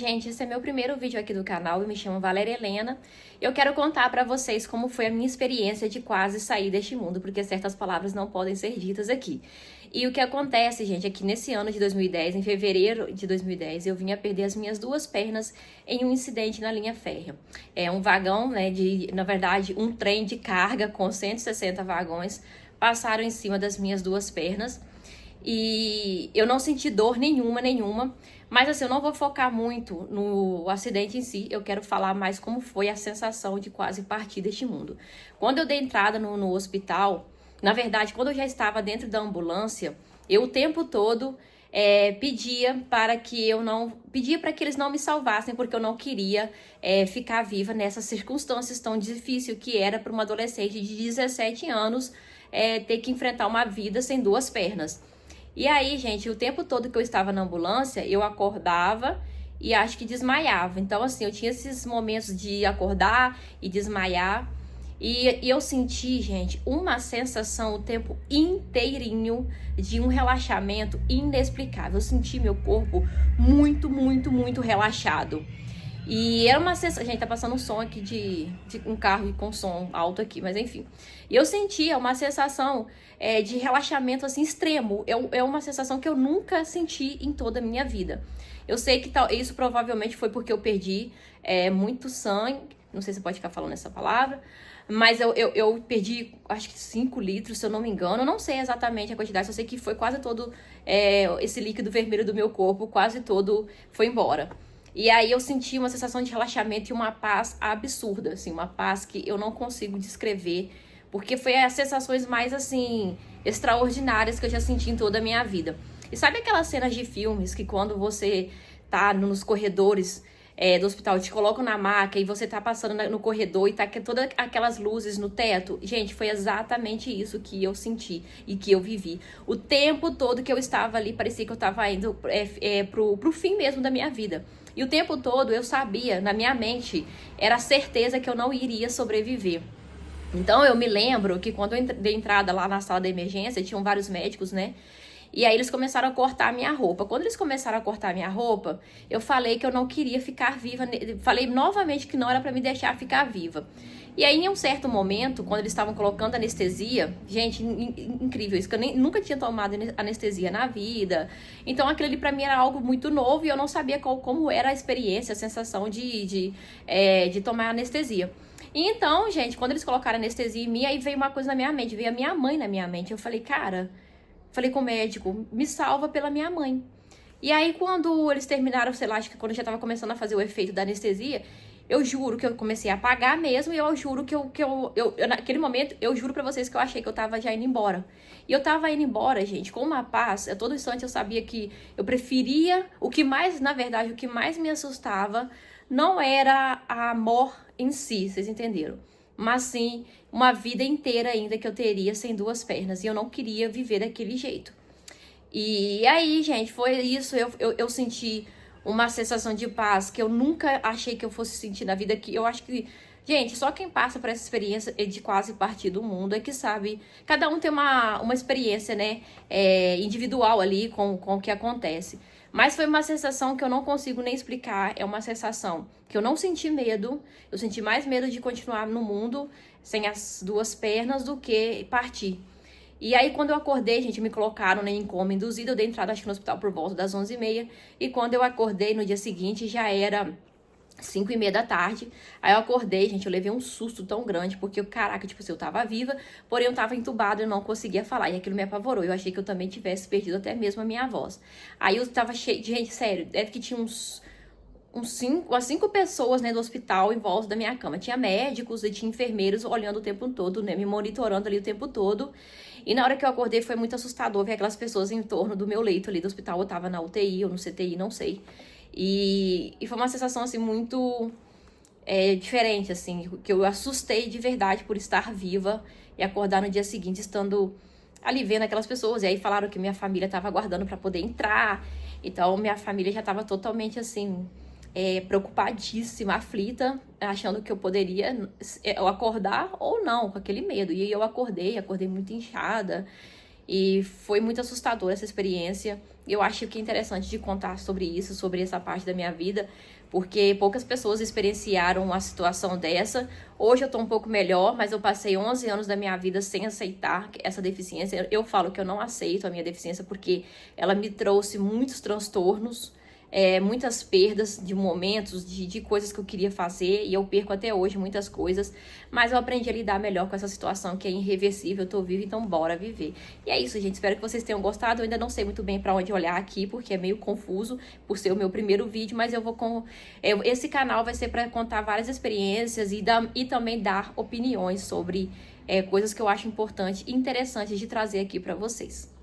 Gente, esse é meu primeiro vídeo aqui do canal, eu me chamo Valéria Helena. Eu quero contar pra vocês como foi a minha experiência de quase sair deste mundo, porque certas palavras não podem ser ditas aqui. E o que acontece, gente, é que nesse ano de 2010, em fevereiro de 2010, eu vim a perder as minhas duas pernas em um incidente na linha férrea. É um vagão, né, na verdade, um trem de carga com 160 vagões passaram em cima das minhas duas pernas. E eu não senti dor nenhuma, mas assim, eu não vou focar muito no acidente em si, eu quero falar mais como foi a sensação de quase partir deste mundo. Quando eu dei entrada no hospital, na verdade, quando eu já estava dentro da ambulância, eu o tempo todo pedia para que eles não me salvassem, porque eu não queria ficar viva nessas circunstâncias tão difíceis que era para uma adolescente de 17 anos ter que enfrentar uma vida sem duas pernas. E aí, gente, o tempo todo que eu estava na ambulância, eu acordava e acho que desmaiava. Então, assim, eu tinha esses momentos de acordar e desmaiar. E eu senti, gente, uma sensação o tempo inteirinho de um relaxamento inexplicável. Eu senti meu corpo muito relaxado. E era uma sensação... Gente, tá passando um som aqui de um carro com som alto aqui, mas enfim. E eu sentia uma sensação de relaxamento, assim, extremo. É uma sensação que eu nunca senti em toda a minha vida. Eu sei que isso provavelmente foi porque eu perdi muito sangue. Não sei se pode ficar falando essa palavra. Mas eu perdi, acho que 5 litros, se eu não me engano. Eu não sei exatamente a quantidade, só sei que foi quase todo esse líquido vermelho do meu corpo, quase todo foi embora. E aí eu senti uma sensação de relaxamento e uma paz absurda, assim, uma paz que eu não consigo descrever, porque foi as sensações mais, assim, extraordinárias que eu já senti em toda a minha vida. E sabe aquelas cenas de filmes que quando você tá nos corredores do hospital, te colocam na maca e você tá passando no corredor e tá todas aquelas luzes no teto? Gente, foi exatamente isso que eu senti e que eu vivi. O tempo todo que eu estava ali, parecia que eu estava indo pro fim mesmo da minha vida. E o tempo todo eu sabia, na minha mente, era a certeza que eu não iria sobreviver. Então eu me lembro que quando eu dei entrada lá na sala da emergência, tinham vários médicos, né? E aí eles começaram a cortar a minha roupa. Quando eles começaram a cortar a minha roupa, eu falei que eu não queria ficar viva. Falei novamente que não era pra me deixar ficar viva. E aí, em um certo momento, quando eles estavam colocando anestesia, gente, incrível isso, que eu nunca tinha tomado anestesia na vida. Então, aquilo ali pra mim era algo muito novo e eu não sabia como era a experiência, a sensação de tomar anestesia. E então, gente, quando eles colocaram anestesia em mim, aí veio uma coisa na minha mente, veio a minha mãe na minha mente. Eu falei, cara, falei com o médico, me salva pela minha mãe. E aí, quando eles terminaram, sei lá, acho que quando já tava começando a fazer o efeito da anestesia, eu juro que eu comecei a apagar mesmo, e eu juro que naquele momento, eu juro pra vocês que eu achei que eu tava já indo embora. E eu tava indo embora, gente, com uma paz, a todo instante eu sabia que eu preferia, na verdade, o que mais me assustava não era a morte em si, vocês entenderam? Mas sim uma vida inteira ainda que eu teria sem duas pernas, e eu não queria viver daquele jeito. E aí, gente, foi isso, eu senti uma sensação de paz que eu nunca achei que eu fosse sentir na vida, que eu acho que, gente, só quem passa por essa experiência de quase partir do mundo é que sabe. Cada um tem uma experiência, né, individual ali com o que acontece. Mas foi uma sensação que eu não consigo nem explicar, é uma sensação que eu não senti medo, eu senti mais medo de continuar no mundo sem as duas pernas do que partir. E aí, quando eu acordei, gente, me colocaram em coma induzido. Eu dei entrada, acho que no hospital por volta das 11h30. E quando eu acordei, no dia seguinte, já era 5h30 da tarde. Aí eu acordei, gente, eu levei um susto tão grande, porque, caraca, tipo assim, eu tava viva, porém eu tava entubada e eu não conseguia falar. E aquilo me apavorou. Eu achei que eu também tivesse perdido até mesmo a minha voz. Aí eu tava cheio de gente, sério, deve que tinha umas 5 pessoas, né, do hospital em volta da minha cama. Tinha médicos e tinha enfermeiros olhando o tempo todo, né, me monitorando ali o tempo todo. E na hora que eu acordei foi muito assustador ver aquelas pessoas em torno do meu leito ali do hospital. Eu tava na UTI ou no CTI, não sei. E foi uma sensação, assim, muito diferente, assim, que eu assustei de verdade por estar viva e acordar no dia seguinte estando ali vendo aquelas pessoas. E aí falaram que minha família tava aguardando pra poder entrar. Então minha família já tava totalmente, assim, preocupadíssima, aflita, achando que eu poderia acordar ou não, com aquele medo. E aí eu acordei muito inchada. E foi muito assustadora essa experiência. Eu acho que é interessante de contar sobre isso, sobre essa parte da minha vida, porque poucas pessoas experienciaram uma situação dessa. Hoje eu tô um pouco melhor, mas eu passei 11 anos da minha vida sem aceitar essa deficiência. Eu falo que eu não aceito a minha deficiência porque ela me trouxe muitos transtornos, muitas perdas de momentos, de coisas que eu queria fazer, e eu perco até hoje muitas coisas, mas eu aprendi a lidar melhor com essa situação que é irreversível. Eu tô viva, então bora viver. E é isso, gente, espero que vocês tenham gostado. Eu ainda não sei muito bem pra onde olhar aqui, porque é meio confuso por ser o meu primeiro vídeo, mas eu vou esse canal vai ser para contar várias experiências e também dar opiniões sobre coisas que eu acho importante e interessantes de trazer aqui pra vocês.